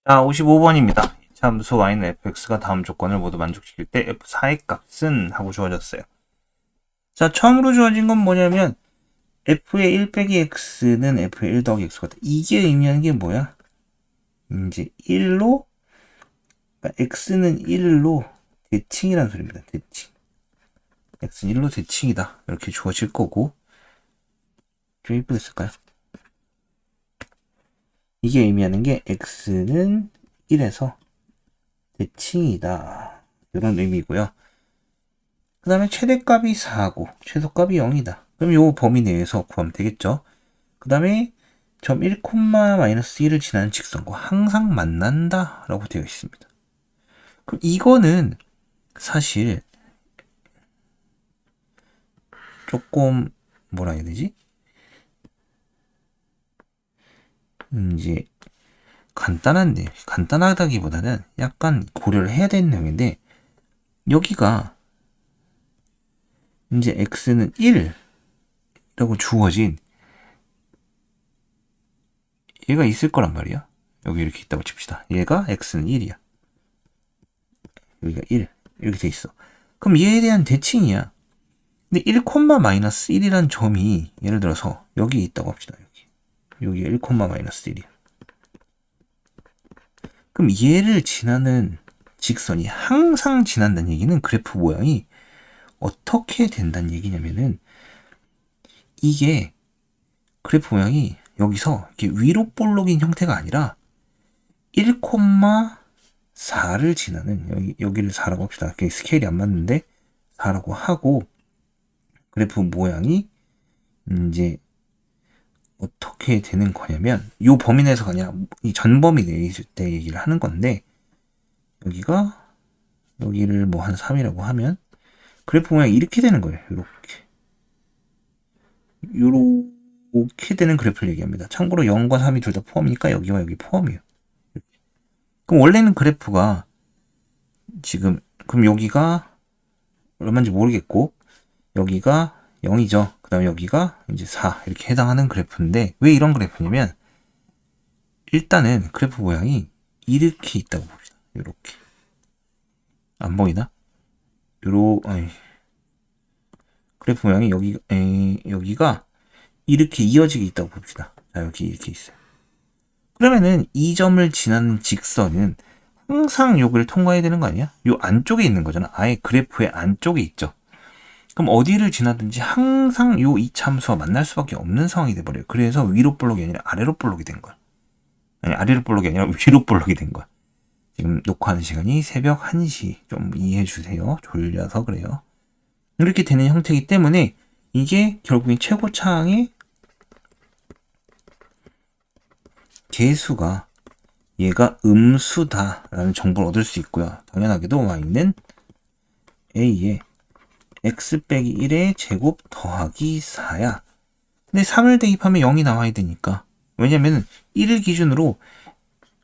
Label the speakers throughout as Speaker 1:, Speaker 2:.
Speaker 1: 자, 55번입니다. 참수 y는 fx가 다음 조건을 모두 만족시킬 때 f4의 값은 하고 주어졌어요. 자, 처음으로 주어진 건 뭐냐면 f의 1 빼기 x는 f의 1 더하기 x가 다. 이게 의미하는 게 뭐야? 이제 1로 그러니까 x는 1로 대칭이라는 소리입니다. 대칭. x는 1로 대칭이다. 이렇게 주어질 거고 좀 이쁘게 쓸까요? 이게 의미하는 게 x는 1에서 대칭이다. 이런 의미고요. 그 다음에 최대값이 4고 최소값이 0이다. 그럼 요 범위 내에서 구하면 되겠죠. 그 다음에 점 1, 마이너스 1을 지나는 직선과 항상 만난다 라고 되어 있습니다. 그럼 이거는 사실 조금 뭐라 해야 되지? 이제 간단하다기보다는 약간 고려를 해야 되는 내용인데 여기가 이제 x는 1이라고 주어진 얘가 있을 거란 말이야. 여기 이렇게 있다고 칩시다. 얘가 x는 1이야. 여기가 1 이렇게 돼 있어. 그럼 얘에 대한 대칭이야. 근데 1, 마이너스 1이란 점이 예를 들어서 여기 있다고 합시다. 여기 1, 마이너스 1이야. 그럼 얘를 지나는 직선이 항상 지난다는 얘기는 그래프 모양이 어떻게 된다는 얘기냐면은 이게 그래프 모양이 여기서 이렇게 위로 볼록인 형태가 아니라 1, 4를 지나는 여기를 4라고 합시다. 스케일이 안 맞는데 4라고 하고 그래프 모양이 이제 어떻게 되는 거냐면 이 범위 내에서가 아니라 이 전 범위 내에 있을 때 얘기를 하는 건데 여기를 뭐 한 3이라고 하면 그래프 모양이 이렇게 되는 거예요. 이렇게 되는 그래프를 얘기합니다. 참고로 0과 3이 둘 다 포함이니까 여기와 여기 포함이에요. 그럼 원래는 그래프가 지금 그럼 여기가 얼마인지 모르겠고 여기가 0이죠. 그 다음에 여기가 이제 4 이렇게 해당하는 그래프인데 왜 이런 그래프냐면 일단은 그래프 모양이 이렇게 있다고 봅시다. 이렇게 안 보이나? 그래프 모양이 여기가 이렇게 이어지게 있다고 봅시다. 자, 여기 이렇게 있어요. 그러면은 이 점을 지나는 직선은 항상 여기를 통과해야 되는 거 아니야? 요 안쪽에 있는 거잖아. 아예 그래프의 안쪽에 있죠. 그럼 어디를 지나든지 항상 요 이참수와 만날 수밖에 없는 상황이 돼버려요. 그래서 위로 볼록이 아니라 아래로 볼록이 된 거야. 아니, 아래로 볼록이 아니라 위로 볼록이 된 거야. 지금 녹화하는 시간이 새벽 1시. 좀 이해해 주세요. 졸려서 그래요. 이렇게 되는 형태이기 때문에 이게 결국엔 최고차항의 개수가 얘가 음수다라는 정보를 얻을 수 있고요. 당연하게도 y는 a의 x 빼기 1의 제곱 더하기 4야. 근데 3을 대입하면 0이 나와야 되니까. 왜냐면 1을 기준으로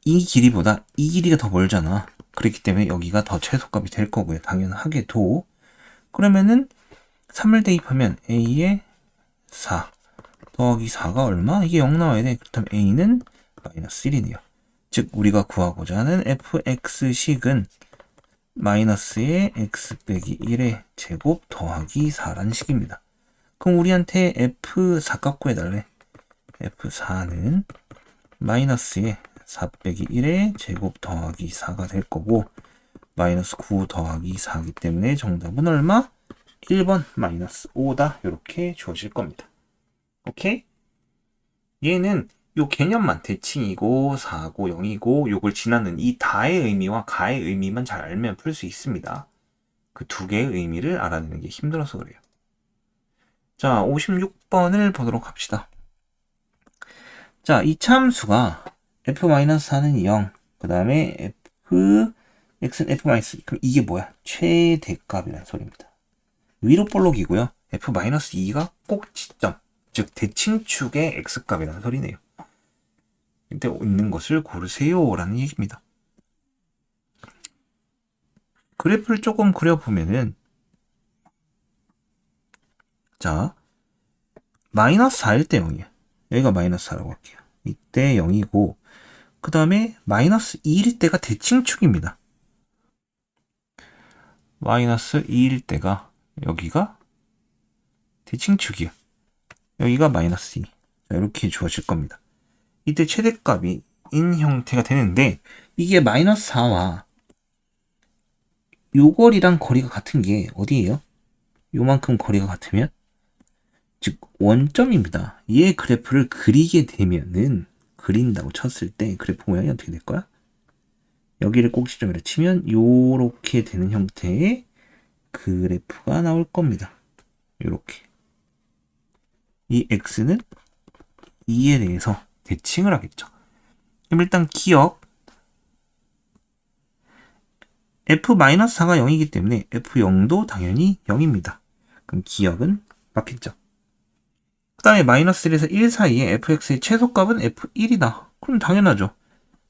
Speaker 1: 이 길이보다 이 길이가 더 멀잖아. 그렇기 때문에 여기가 더 최소값이 될 거고요. 당연하게도. 그러면은 3을 대입하면 a의 4 더하기 4가 얼마? 이게 0 나와야 돼. 그렇다면 a는 마이너스 1이네요. 즉 우리가 구하고자 하는 fx식은 마이너스의 x 빼기 1의 제곱 더하기 4라는 식입니다. 그럼 우리한테 f4 값 구해달래. f4는 마이너스의 4 빼기 1의 제곱 더하기 4가 될 거고 마이너스 9 더하기 4이기 때문에 정답은 얼마? 1번 마이너스 5다. 이렇게 주어질 겁니다. 오케이? 얘는 요 개념만 대칭이고 4고 0이고 요걸 지나는 이 다의 의미와 가의 의미만 잘 알면 풀 수 있습니다. 그 두 개의 의미를 알아내는 게 힘들어서 그래요. 자, 56번을 보도록 합시다. 자, 이 참수가 f-4는 0, 그 다음에 x는 f-2. 그럼 이게 뭐야? 최대값이라는 소리입니다. 위로 볼록이고요. f-2가 꼭 지점, 즉 대칭축의 x값이라는 소리네요. 이때 있는 것을 고르세요 라는 얘기입니다. 그래프를 조금 그려보면은 자, 마이너스 4일 때 0이야. 여기가 마이너스 4라고 할게요. 이때 0이고 그 다음에 마이너스 2일 때가 대칭축입니다. 마이너스 2일 때가 여기가 대칭축이야. 여기가 마이너스 2. 자, 이렇게 주어질 겁니다. 이때 최대값이 인 형태가 되는데 이게 마이너스 4와 요거리랑 거리가 같은 게 어디예요? 요만큼 거리가 같으면 즉 원점입니다. 얘 그래프를 그리게 되면은 그린다고 쳤을 때 그래프 모양이 어떻게 될 거야? 여기를 꼭지점으로 치면 요렇게 되는 형태의 그래프가 나올 겁니다. 요렇게. 이 x는 2에 대해서 대칭을 하겠죠. 그럼 일단 기억 f-4가 0이기 때문에 f0도 당연히 0입니다. 그럼 기억은 맞겠죠. 그 다음에 마이너스 1에서 1 사이에 fx의 최소값은 f1이다. 그럼 당연하죠.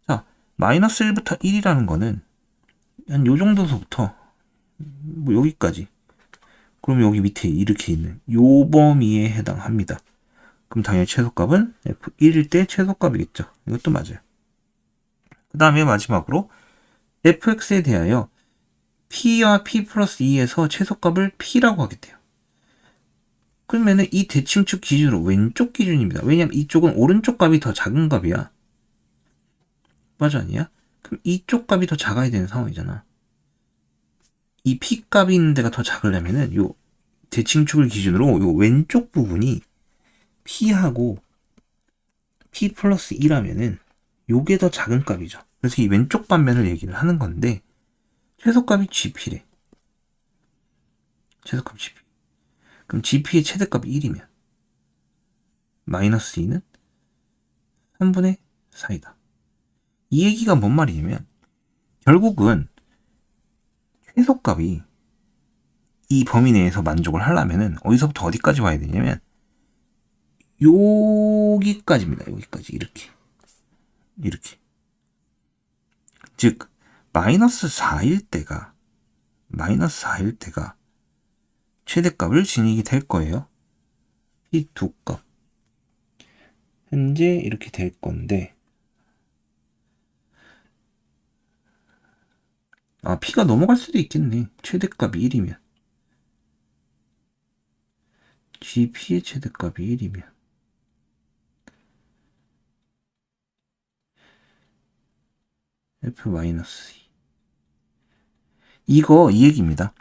Speaker 1: 자, 마이너스 1부터 1이라는 거는 한 요 정도서부터 뭐 여기까지. 그럼 여기 밑에 이렇게 있는 요 범위에 해당합니다. 그럼 당연히 최소값은 f1일 때 최소값이겠죠. 이것도 맞아요. 그 다음에 마지막으로 fx에 대하여 p와 p 플러스 2에서 최소값을 p라고 하겠대요. 그러면은 이 대칭축 기준으로 왼쪽 기준입니다. 왜냐면 이쪽은 오른쪽 값이 더 작은 값이야. 맞아 아니야? 그럼 이쪽 값이 더 작아야 되는 상황이잖아. 이 p 값이 있는 데가 더 작으려면은 요 대칭축을 기준으로 요 왼쪽 부분이 p하고 p 플러스 2라면은 요게 더 작은 값이죠. 그래서 이 왼쪽 반면을 얘기를 하는 건데 최소값이 gp래. 최소값 gp. 그럼 gp의 최대값이 1이면 마이너스 2는 3분의 4이다. 이 얘기가 뭔 말이냐면 결국은 최소값이 이 범위 내에서 만족을 하려면은 어디서부터 어디까지 와야 되냐면 여기까지입니다. 여기까지 이렇게 즉 마이너스 4일 때가 최대값을 지니게 될 거예요. 이 두 값 현재 이렇게 될 건데 p가 넘어갈 수도 있겠네. 최대값이 1이면 gp의 최대값이 1이면 f-2 이거 이 얘기입니다.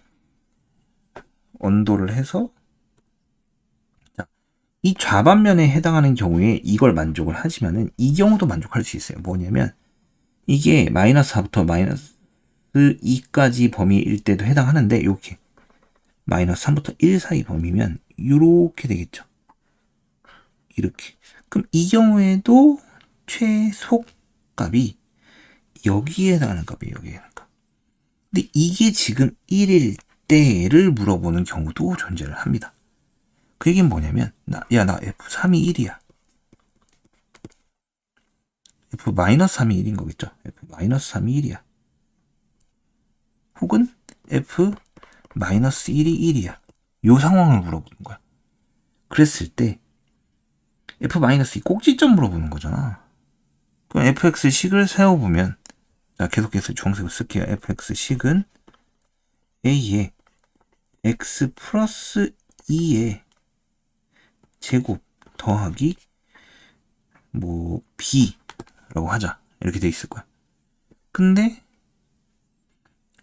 Speaker 1: 언도를 해서 이 좌반면에 해당하는 경우에 이걸 만족을 하지만은 이 경우도 만족할 수 있어요. 뭐냐면 이게 마이너스 4부터 마이너스 2까지 범위일 때도 해당하는데 이렇게 마이너스 3부터 1 사이 범위면 이렇게 되겠죠. 이렇게. 그럼 이 경우에도 최소값이 여기에 해당하는 값이에요. 여기에 해당하는 값. 근데 이게 지금 1일 때를 물어보는 경우도 존재를 합니다. 그 얘기는 뭐냐면 나 f3이 1이야. f-3이 1인 거겠죠. f-3이 1이야. 혹은 f-1이 1이야. 요 상황을 물어보는 거야. 그랬을 때 f-2 꼭지점 물어보는 거잖아. 그럼 fx식을 세워보면 자 계속해서 주황색으로 쓸게요. fx식은 a의 x 플러스 2의 제곱 더하기 뭐 b라고 하자. 이렇게 돼 있을 거야. 근데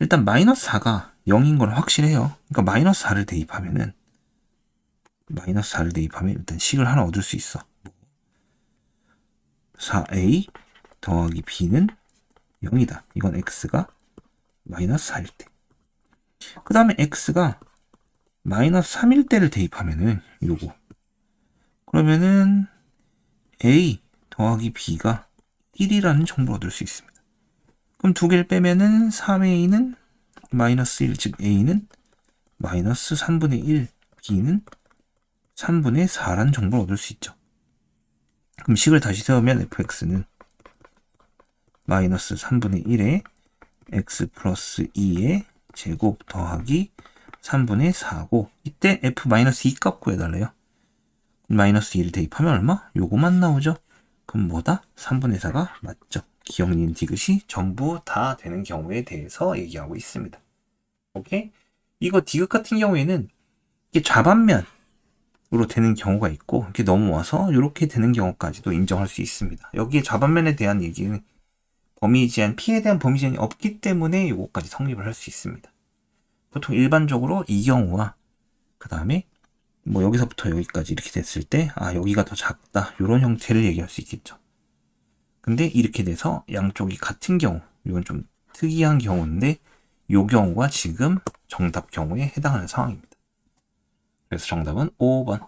Speaker 1: 일단 마이너스 4가 0인 건 확실해요. 그러니까 마이너스 4를 대입하면 일단 식을 하나 얻을 수 있어. 4a 더하기 b는 0이다. 이건 x가 마이너스 4일 때. 그 다음에 x가 마이너스 3일 때를 대입하면은 요거. 그러면은 a 더하기 b가 1이라는 정보를 얻을 수 있습니다. 그럼 두 개를 빼면은 3a는 마이너스 1, 즉 a는 마이너스 3분의 1, b는 3분의 4라는 정보를 얻을 수 있죠. 그럼 식을 다시 세우면 fx는 마이너스 3분의 1에 x 플러스 2의 제곱 더하기 3분의 4고 이때 f-2 값 구해달래요. 마이너스 2를 대입하면 얼마? 요거만 나오죠. 그럼 뭐다? 3분의 4가 맞죠. 기억, 니은, 디귿이 전부 다 되는 경우에 대해서 얘기하고 있습니다. 오케이? 이거 디귿 같은 경우에는 이게 좌반면으로 되는 경우가 있고 이렇게 넘어와서 이렇게 되는 경우까지도 인정할 수 있습니다. 여기에 좌반면에 대한 얘기는 범위 제한, P에 대한 범위 제한이 없기 때문에 이거까지 성립을 할 수 있습니다. 보통 일반적으로 이 경우와 그 다음에 뭐 여기서부터 여기까지 이렇게 됐을 때 여기가 더 작다 이런 형태를 얘기할 수 있겠죠. 근데 이렇게 돼서 양쪽이 같은 경우, 이건 좀 특이한 경우인데 이 경우가 지금 정답 경우에 해당하는 상황입니다. 그래서 정답은 5번.